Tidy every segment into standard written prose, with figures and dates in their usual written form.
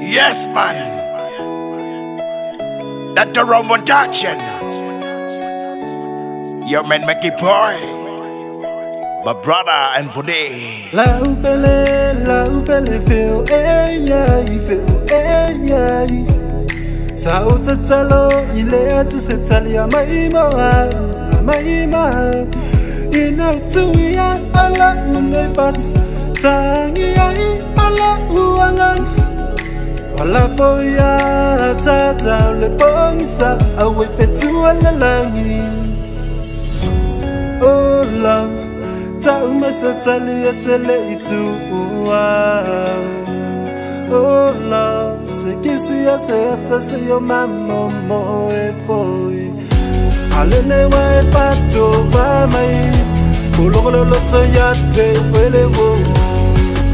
Yes, man. That the wrong production. Your man Mackie Boy, my brother and for day. La upele feel, yeah, feel, yeah. Sao tatalo, ile tu setalia maima. Ina tu ya ala ulepat, tangi ya ala uangan. Wala foya tata le pongisa, awe fetu ala langi. Oh love, ta umesetalia tele itu. Oh love, se kisi ya se ata se yo mamo mo e foi. Alene wa e pato va mai, kulogolo loto ya te wele wo.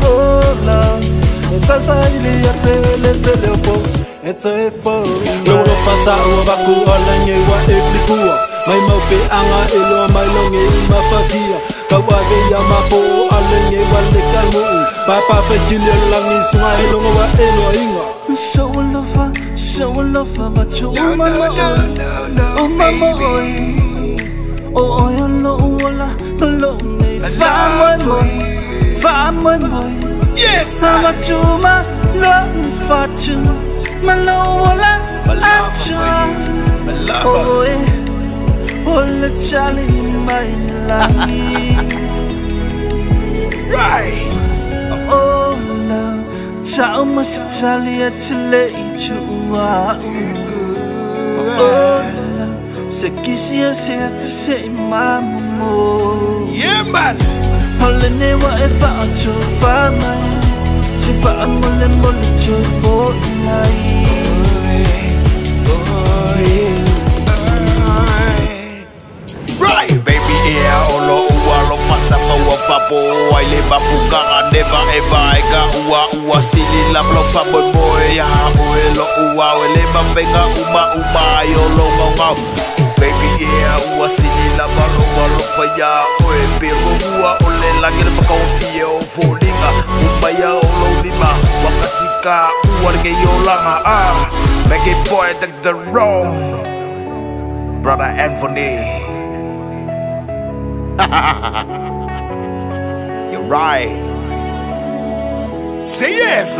Oh love, ta sa ili ya te le po, eto e foi. Lolo pasa o baku alanye wa e flikua, mai mau pe anga elo mai longe mafakia. Kawabe ya mapo alenge wa le kalmu, papa fe kile langi sunga elo wa elo inga. Show love, but you mama, oh mama, oh you know lo me, family boy, yes, I'm a chuma, love fortune, my lola, oh the Charlie, my life, Right. oh love. Ciao mas Italia tile ichua. Oh, se kisia se ate mamo. Yeah, man. Holene wa e fa acho fa mai. Se fa amole mole cho fo nai. Right, baby, yeah, olo ualo fasta fa wapapo. I live a fuga, never ever. I got ua silly love fa boy. Ya uelo ua, we live a venga uma yo longo ngau. Baby, yeah, ua silly love lo fa ya. Oe pero ua ole langir pa confie o folinga. Ya olo lima wakasika uarge yo langa make it boy take the wrong. Brother Anthony. You're right. Say yes.